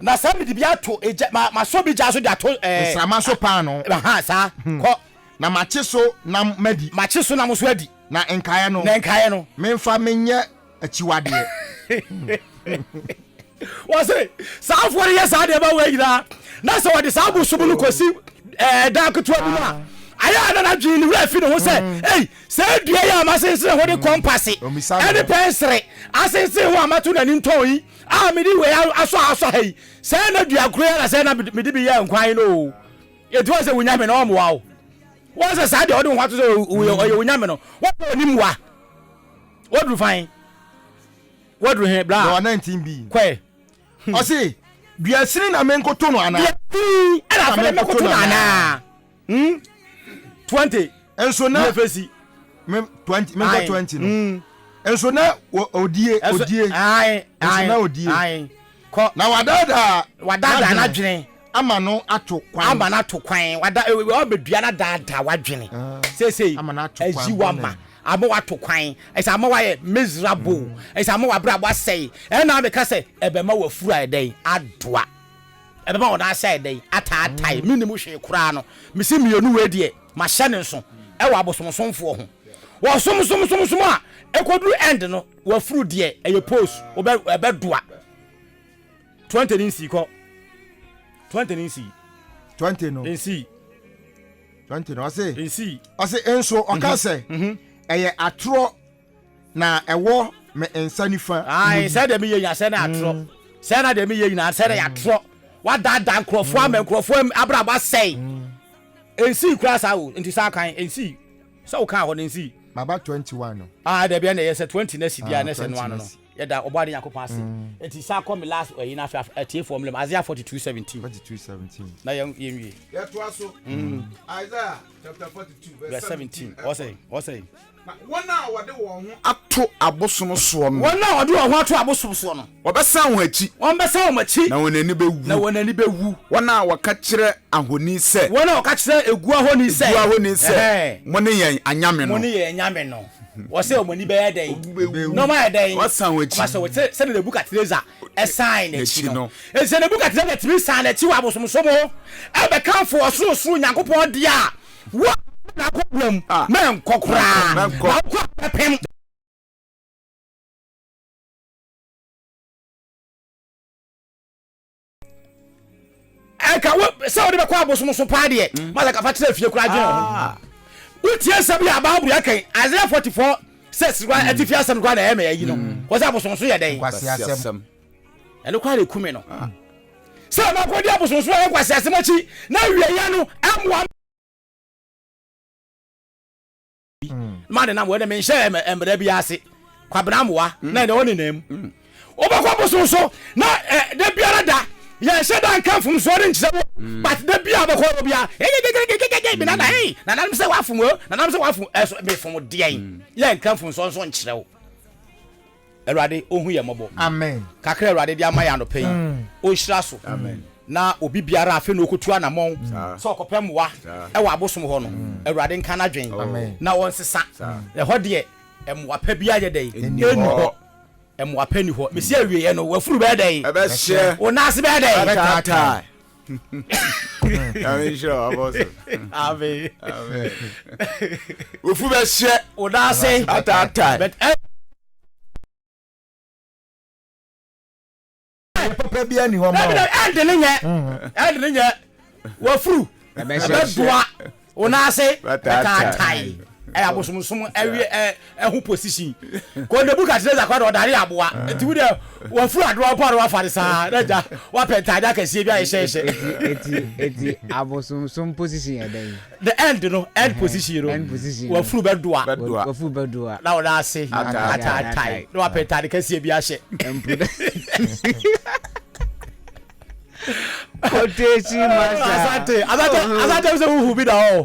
na sabi di bia to ma so bi ja so da to sama so pa no ha sa ko na mache so na madi mache so na mo so adi na nkaye no memfa menye achiwade wase sa afore ye sa de ba wa yira na so de sa busu bu no kosi da ketua bi ma aya na dwi ni wura fi no ho se ei se dua ya ma sense ho de compass any pensere asense ho amato na ni nton yi a me di we aso hai se na dua kro ya na se na me di bi ya nkwan no etu se wunya me na omo wa o won se sa de o de ho ato se o wunya me no wo ni mwa wo du fine What do he bla? 19B. Kwe. O say, duasini na menkoto no ana. Ana fe menkoto no ana. 20. Enso na fesi. 20, menko 20 no. Enso na odie. Ai. Na odie. Ai. Ko na wadada na dwene. Ama no ato kwan. Wada obedua na dada wadwene. Sei. Ama na ato kwan. Ajiwama. Ama wato kwan. Esa ama wa miserable. Esa ama wa bra sei. E na me ka se ebema wa furu aden adoa. Ebema wo na say den ataatai. Minimu hwe kura no. Misi mienu we de ma hye ne nso. E wa abosomsomfo ho. Wo som a ekodu end no wa furu de eye post obedoa. 20 ninsi ko 20 ninsi 20 no ninsi 20 no ase ninsi ase enso oka se eye atro na ewo me ensa nifa ai se de me ye nya se na atro se na de me ye nya se na atro wa da nkrofo abraba sei ensi kura sa wo nti sa kan ensi so wo kan ho nensi baba 21 no de bia na ye se 20 na si dia na se no ano no yeda obade yakopon ase enti sa come last na afa atie formula Isaiah 42:17 na yenwie yeto aso Isaiah chapter 42 verse 17 what say na wona wode wo ho ato abosom so no wona wode wo ho ato abosom so no obesan wo achi na wonani bewu wona waka kire ahoni se egu ahoni se mo ne yen anyame no wo se omani be yeden no ma yeden wasan wo achi wasan wo se ne buka treza e sign na chi no e se ne buka treza timi sign na chi wa abosom so mo e be kan fo osoro nyankopon dia wo na problem men kokora na ko pem eka wo se wo de be kwa abosom so pa de ma ka fa tire fie kura dwen ho utie sabi ababru yakan Isaiah 44 says right atifia sam kwa na eme yi no wo se abosom so ye den kwasi asem ene kwa le kume no se ma ko di abosom so ye kwasi asem achi na wie ya no amwa ma de na wo de men share emre bi ase kwabra moa na de woni nam obakwa abosom so na de biara da ya sheda nkan fum so de nchise but de bia abakwa bia bi na hey na nam se wafum eso be fum de ya nkan fum so nchire wo Erade ohu ye mobo amen kakra erade dia maya no pen o hira so amen na obi biara afi no kotu anamon so okopem wa e wa abosom ho no erade nka na dwen na won sesa e ho de emwa pa bia ye dey eni ho emwa pa ni ho me se awie ye no wafuru be dey e be hye o na se be dey tata amen sure aboso amen wafuru be hye o na se tata but papa bia ni ho ma ande ne nya wafuru be doa ona se tatai e abosomsom ewie ehu position ko de buka teza kwa do dare aboa enti wo de wafuru adoa pa do afare sa naja wa pentada kase bia eti abosomsom position ya den the end position wafuru be doa na ona se tatai no wa pentada kase bia hye Quotation master. Asante se who be da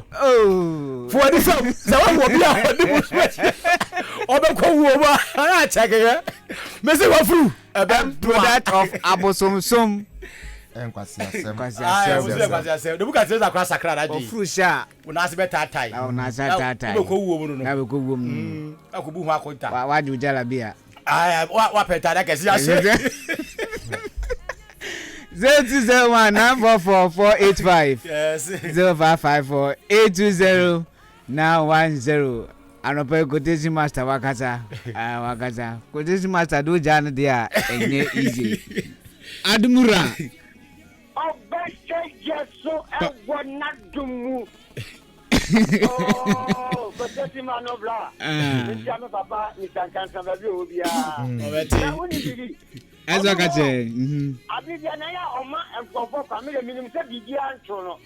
for this so wo be a obekwo wo ba na check here me say wafuru product of abosomsom kwasi asem kwasi asem de buka teza kwa sakra na ji wafuru sha una se beta tai una sa tatai obekwo wo mu no na bekwo wo mu akobu hu akonta wa ju jala bia wa peta da kesi ase 0201944485 yes 0554820910 anope quotation master wakata quotation master do jan dia enye easy adumura obese yeso ewonadumu quotation manobla ntiame papa ni Nkansah ba bi obia na woni bigi Ezo kache abibia na ya oma enfofo family minim se bigi antro no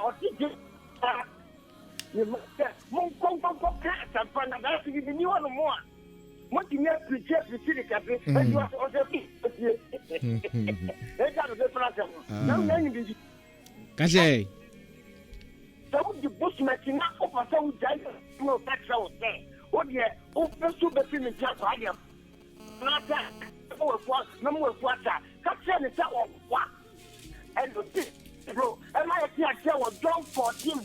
otiji ni mo konko ka sampa na ba bigi ni wono mo What you have to check the city cafe, and you are also now, Kache. So the bushmaking up for some giant no tax out there. What you open super film in Japan? Not that. No more water. Captain is our what? And the bro, and I tell what John 14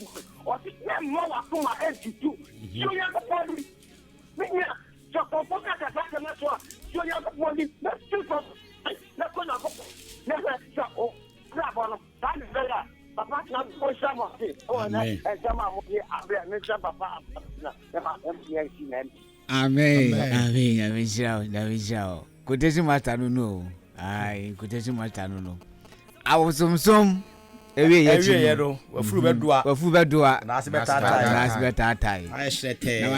or 6 more from my head to do. You have the body. So, for that, that's what you have the body. That's too far. That's going to never so. Grab on that is better. Papa, not for some of it. Oh, and some of the Abra, Papa. Amen. Amen. Shout. Quotation master no. Aye, quotation master no. I was some. Every year, wafu bedua na ase beta tai I shete na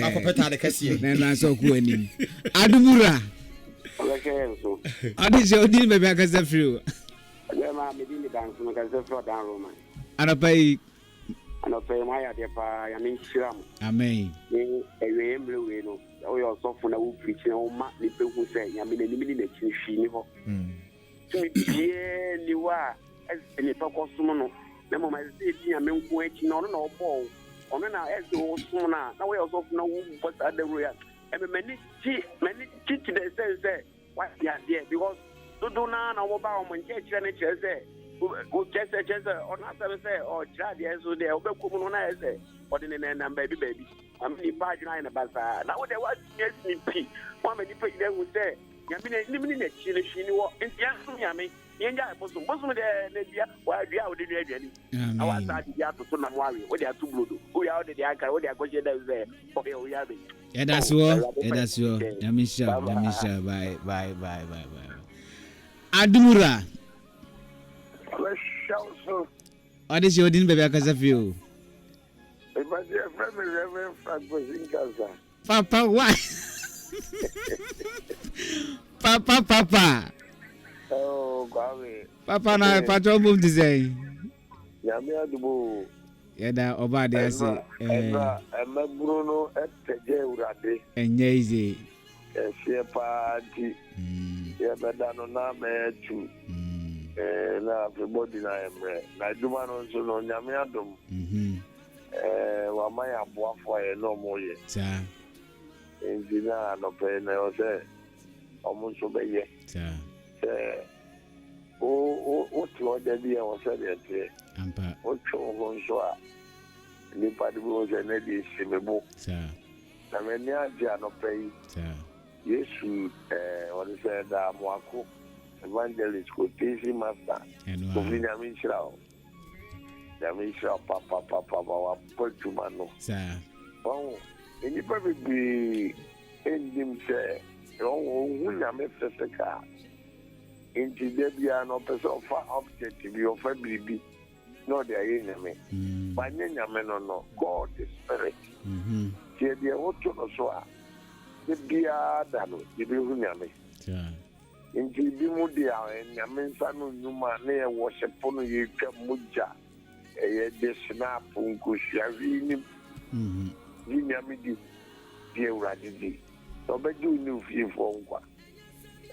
akopeta de kase na so ku anim adumura adi je odi me be akasa free ya ma me din dan so ka se fro dan roma anapai ma ya de pa ya min shiram amen ni ewe emre we no o yo so fu na wo preach na o ma ni pe hu se ya me na ni na chi hwi ni ho tu die ni wa any focus no na mo ma say dia me nko echi no no obo ono na e so so na we also na wo but adaru ya e me many chi the sense what dia there because do na wo ba o mo nche chire ne chire say o chese ona say o chira dia so there o be ko mu no na say o de ne na baby am ni pa jina na basa na wo de what yes ni pi mo me ni pe ile hu say ya mi na chire shini wo ya so ya me yenja bosom de na bia wa dua wo de dua duani awa sa di ya to na mwawe wo de atu blodo wo ya wo de aka wo de akoje da ze o be o ya be that's all let me show bye adumura adi je odin bebe akasa fio Nkansah. Papa why papa Oh, Kwasi. Papa na patrol move to say. Yami adubo. Yeda oba de ase. Bruno eteje urade. Enye ize. Ehie party. Ya beda no na mechu. Na everybody na emre. Na duma no so no nyame adom. Wa maya boafo ye no moye. Sa. Engineer no pe na o se. Omo so be ye. Sa. O to the dia o se de ampa o cho ho so a ni pa de bo se na di simebo sa na me ni aja no pay sa Yesu o de se da Amoako Evangelist Kofi Master Kofi papa wa potu mano sa bon ni pa bi endim se o hunya me feseka into Debia no person for objective your family no they are nyame but nyame no God is spirit tie dia woto no so a Debia da no be hu nyame into bi mu dia nyame nsa no nyuma na ye worship no ye twa muja ye de snap nko hwawi ni nyame di die urade di so be do ni fie fo nkwa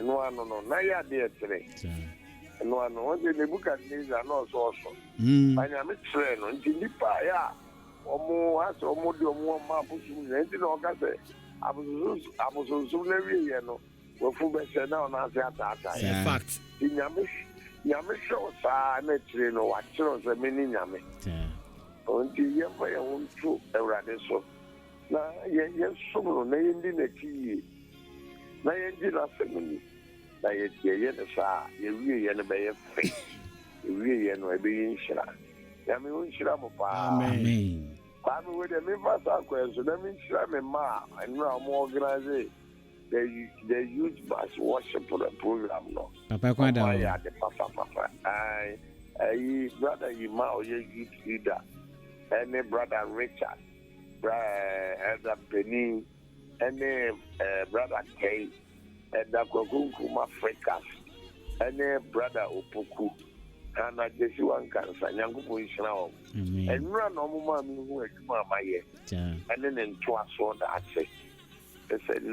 no ano na ya de etere no ano o de Nebukadneza no so anya me tere no nti nipa ya omo aso omo de omo ma busu ne nti no ka se abusu na wi ye no wo fu be se na ona se ata in fact nyame show sa na tere no wa tere so me ni nyame nti ye fa ye wontu Ewurade so na ye so no na ye ndi na tiye na yenji na semuni na ye ne sa ye wie ye ne be ye fe ye wie ye no e be yinshira ya me yinshira mo pa amen pa me we de me fa sa kwenso na me yinshira me ma enra mo organize the youth bus worship program no papa kwanda ya de papa ai brother Yima o ye youth leader and brother Richard brother Benny and brother K and the Kokunkum Africa and brother Opoku and I just one Nkansah Nyangupo Israel and run on Mama who is Mama yet and then in Twaso that say they said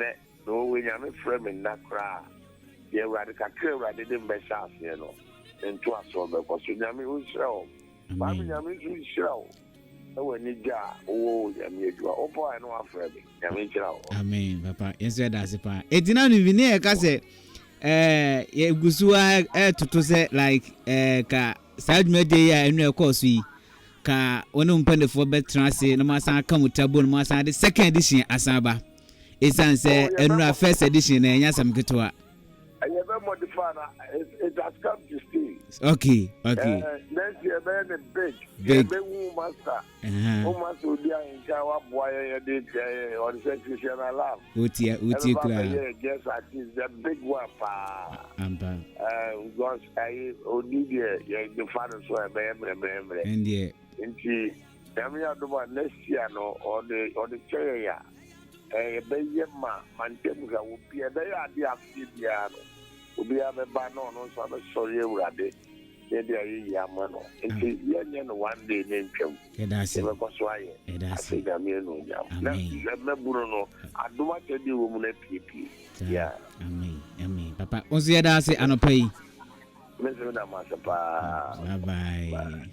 no when you me frame in that cry ye radical clear didn't be shas you know into a so because you nyame who show ba me nyame who show when you ja oh nyame adwa opo I know aframe nyame show amen papa yes that's pa etina no bi ne ka se ye gusua toto se like ka side media ya enu e course yi ka wonu mpendefo betrase no masan ka mutabo no masan de second edition asaba esan se enu first edition na enya sam keto a I never modify it has come to stay. Okay. Next year, big master. Master will be in Kawa boy on section alarm. Uti yes, I think the big one. Because I only the father so I and yeah. Indeed, next year no on the chair. Mantemuga will be a day at the Afidiano. Will be a banner on some sorry rade. They are Yamano. And one day named him. That's it. That's it. Bruno, I do what I do woman PP. Yeah. Amen. Papa, what's the other say? I pay. Bye bye.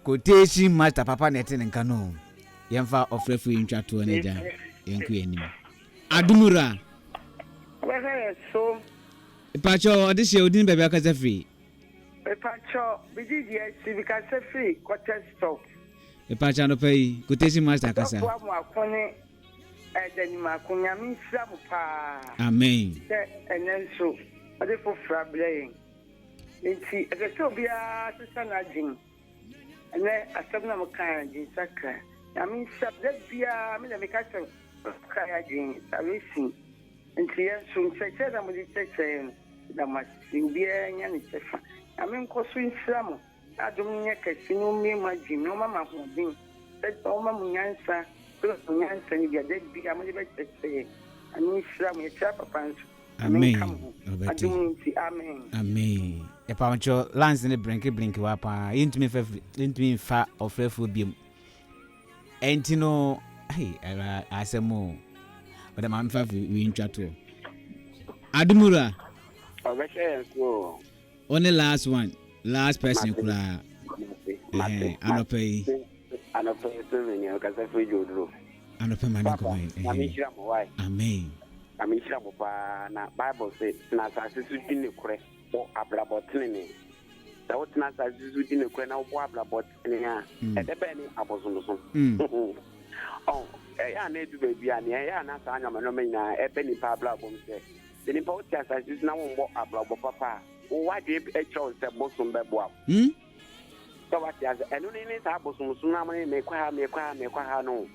Quotation master Papa Netin and Cano. Yamfa of referee in chat to an agent. Yanku Adumura. So, Pacho, this year didn't be because of free. Pacho, we did yes, because a free quarter stop. A Pacho no pay, quotation master Casa. Amen. And then so, a little frabling. It's a so be a son. And then a seven kind in Saka. I mean, subject be a medication of Kayajin, Savisi, and Tia soon said, I'm with the saying that must be a young chef. I mean, Coswin Samo, I don't make a single me, my Jim, no mamma who be said, oh, Mamma Nkansah, Nkansah, you get dead be a mother say, I mean, Sam, your chapel pants. Amen. Amen. A Pancho lands in the blink wapa, into me fat of food beam. And you know, hey, I say more. But I'm we in chat to Adumura. Only last one, last person could I don't pay. I don't pay you because I feel you. I don't pay my Amen. I mean, na Bible says, na sasisu dine kure o ablabotene. Da o na sasisu dine kure na o ablabotene ya. E de be ni abosunso. Oh, ya na edu baby ya ya na sa anyama no me na e be ni pa ablabom se. De ni pa o tia sasisu na wo ablabo papa. O wa de e cho se bosun be bo. So what ya enu ni sa abosunso na me kwa ha no.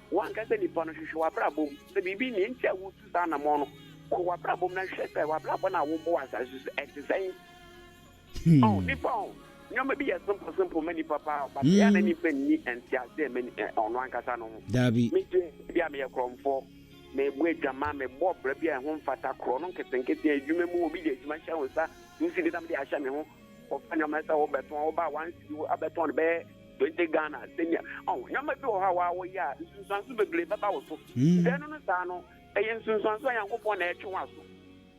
One can say ni pano shishu ablabom. Se bibi ni ntia wo na mono ko wa problem na hwese wa problem na wo bo asa exercise oh nipo nyoma bi simple many papa but ya na ni penni entia say many on wan kasa no dabi me bia me kromfo me bu adwama me bo bra bia ho mfata kro no nketenkete adwuma mu obi de adwuma hya wo sa tu si dam de ahya me ho o fa nyoma sa wo beton wo ba wan si wo abeton be 20 Ghana senior oh nyoma bi wo ha wa ya sunsun begle baba wo so den no sa no eyin sunsun so yankopon na etwe waso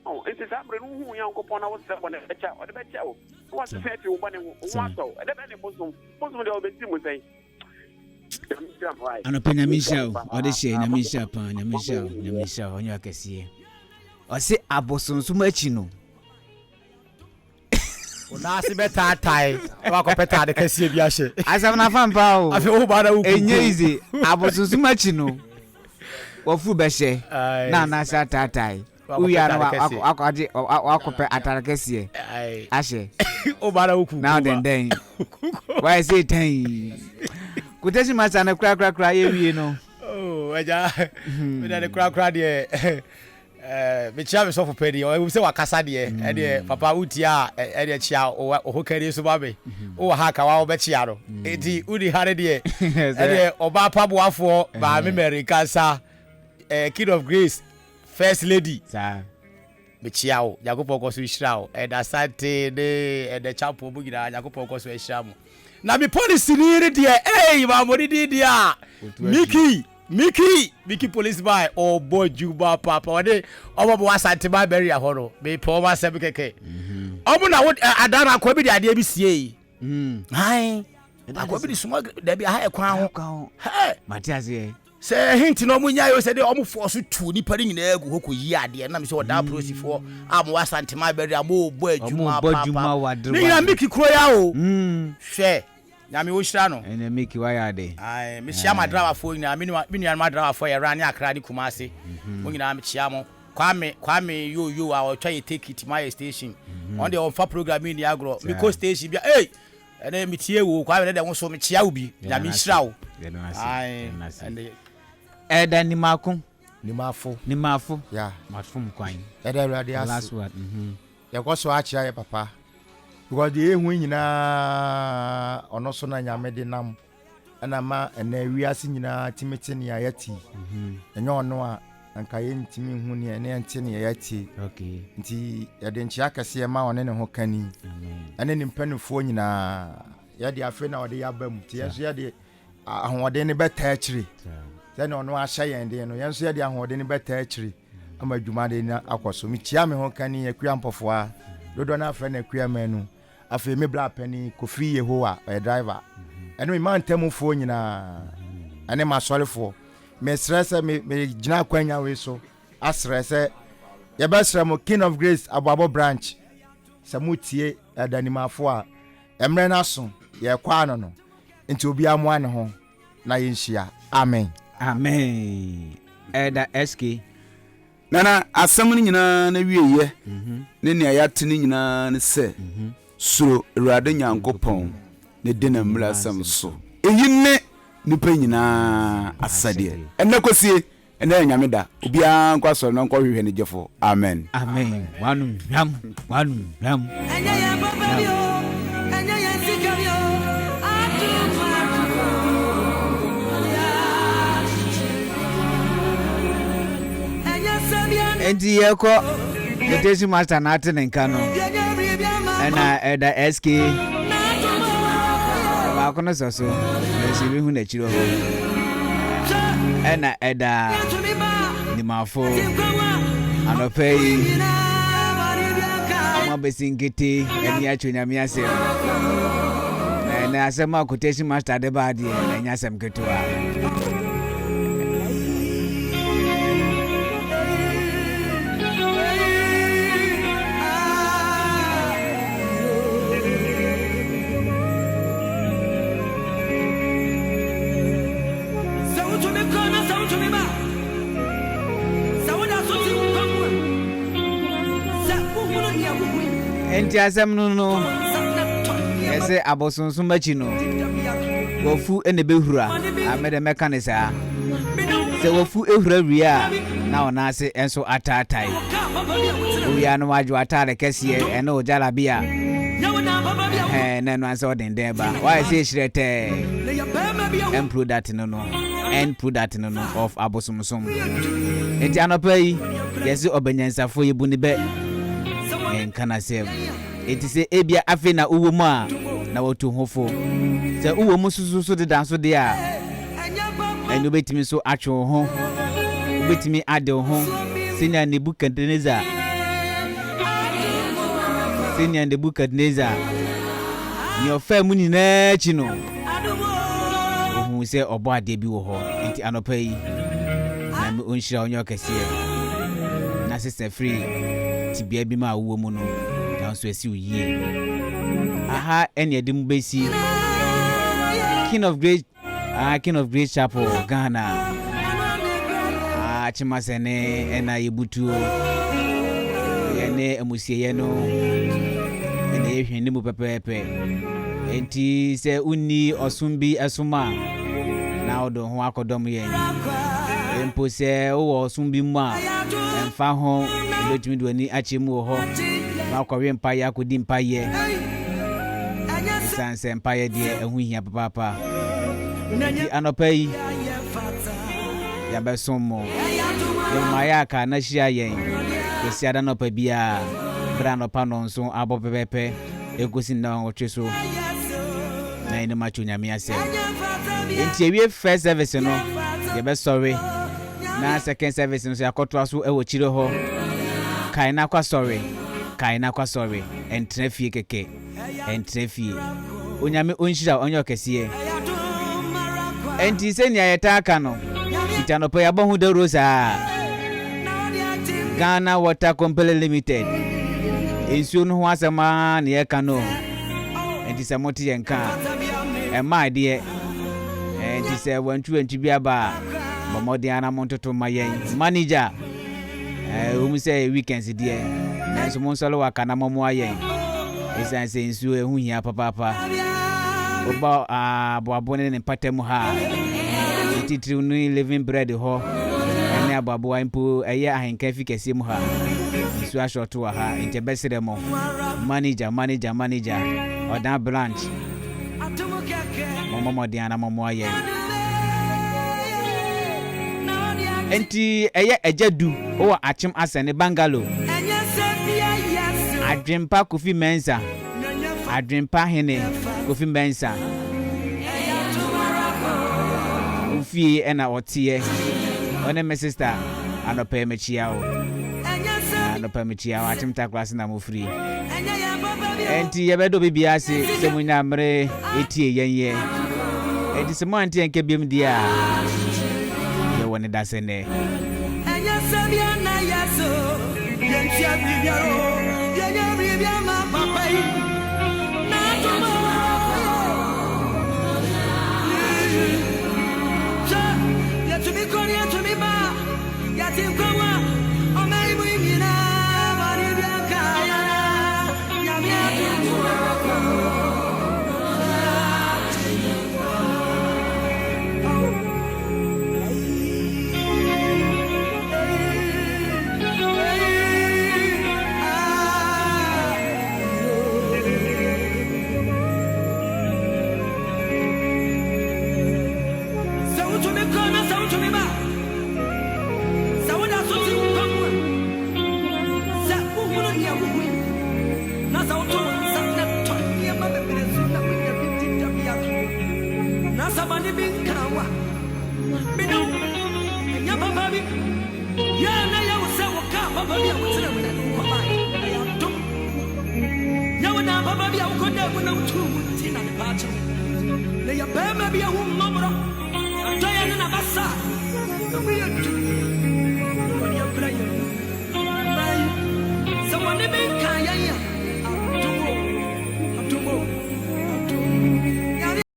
oh enti sabre no hu yankopon na wo se bo na echa o de becha o wo se fe wo bane wo waso e de be ne bosom de obeti mu sai ano penya misha o de she na misha pa na misha onyo akese o se abosonso machi no na se beta tai wa ko peta de kase bi ahye asam na fampa o afi o ba na wuku enye izi abosonso machi no wofu beshe na sa tatai uya no akwaje akope atarakese ashe o bara wuku now den why say ten kutesi masa na kra ye wie no oh eja me na kra de me chia me so for pedi o se wakasa de de papa utia de chia o hokari so babe o ha ka wa obe chia ro enti udi hare de oba paboafo ba me Nkansah Kid of Grace First Lady sa me chia o yakopon ko so hira o da sante de de chapo bu gira yakopon ko so hira mo na me policy ni de ma mo di dia Mickey Mickey police by oh boy Juba papa ode obo bo asante ba bury ahoro me po ma se keke obo na adana kwa bi de ade bi sie hai akwa bi suma da bi ha ekwan ho he Matias ye se hint no munya yo se de omo force tu ni pari nyina egu hoko yi ade na me se oda prosifo am asante ma bury amo boy Juba papa ni na Mickey kro ya o hwe Nyame wo hira no ene Mickey wa ya de ai me hia ma driver fo nyina me nua ma driver fo ya rani akra ni Kumasi mo nyina me hia mo kwame yo a o twa take it my station on the on fa program ni agro me ko station bia ene me tie wo kwame de wo so me hia wo bi Nyame hira wo ai eda ni mako ni mafo ya mafum kwan eda ready as last word ya ko so achia ye papa because the ehu nyina ono so na Nyame de nam ana ma na wiase nyina timete ne ayati enye ono a anka ye ntimi hu ne ne ente ne ayati okay nti ya de nchia kase ma one ne ho kani ane ni mpanufo nyina ya de afi na ode ya bam ti ya so ya de ahode ne beta akiri se ne ono ahya yen de no ya so ya de ahode ne beta akiri ama dwuma de na akoso mi tia me ho kani akua mpofo a dodo na afre na akua manu afi me bla pani Kofi Yehowa driver eno me man temufo nyina ane masolefo me stress me gina kwanya we so astress ye ba sremo King of Grace ababo branch samutie adanimafo a emre na so ye kwa no nti obi amoa ne ho na yenhia amen eda SK nana asam ni nyina na wieye ne ne ayate ni nyina ne se suro Awurade Nyankopɔn ne de na mmra asam so eyi ne nipa nyina asade enne kosie enne Nyame da obi an kwaso no nkɔ hwehwɛ ne jefo amen wanu nyam enya ya baba bio enya ya sikabio enti yeko Quotation master na ate nka no ena eda SK ba kono so si bi hu na chiro ho ena eda ni mafo anopei ma besingiti eni acho nyame asem na asema Quotation master de ba die enya asem ketua enti asem no ese abosonsun machi no wofu ene behura amede mekanisa se wofu ehura ria na ona ase enso atatai oya no waju atare kese ene ojala bia nenu anse odenden ba why say shirete end product no of abosomsom enti anopai yesi obenyansafo yebuni be Nkansah eti se ebia afi na uwo mu a na wotu hofo se uwo mu susu de danso de a enu betimi so atwo ho betimi ade ho senior Nebukadnezar ni ofa mu nyina chi no ohu se obo ade bi wo ho enti anopa yi na me onhira onyo kase na sister free tibia bi ma wo mu no na so esi uyie aha ene edim besi King of Grace Chapel Ghana chimasene ena yebutu ene emusie no ene yehwene mu pepepe enti se unni osumbi esuma na odo ho akodom yen empo se wo osumbi mu a emfa ho betumi do ani achemu ho ma kwawe mpaye akodi mpaye sanse mpaye de ehu hia papa enti anopai ya besomo mayaka na hia yen esi ada no pa bia bra no pa no nso abo pepepe egosi na otweso na ene macho nyame asem enti ewie first service no ye be sorry na second service no so yakoto aso e wo chire ho kai na kwa sorry entrefie keke entrefie onyame onhira onyo kese enti se nia yeta aka no itano pe yabo hu de rosa Ghana Water Company Limited ensuo no ho asema na ye ka no enti se moti yenka e ma de enti se wantu bia ba bomodi ana montoto mayen manager omu say weekends de enso mon solo waka na momo ayen esan se ensuo ehu hia papa oba aboabone ne patemu ha titiri no living bread ho ene ababo impo eye ahenka fi kese mu ha ensuo ashoto wa ha ente besere mo manager odan branch momo de ana momo ayen enti eye ejadu o achim asene bangalo adwempa Kofi Mensa adwempa hene Kofi Mensa ufi ena otie one me sister anope mechiao achim ta class na mo free enti yebedo bibia se munya mre etie yenye enti se mo anti enke biem dia ye woni dasene enya sabia na yaso yentia bibiaro yenya bibia ma papa na tomo ya to me kori ya to me ba ya ti kwawa o mai bu mina mari bia kaya ya mi atu Maybe I won't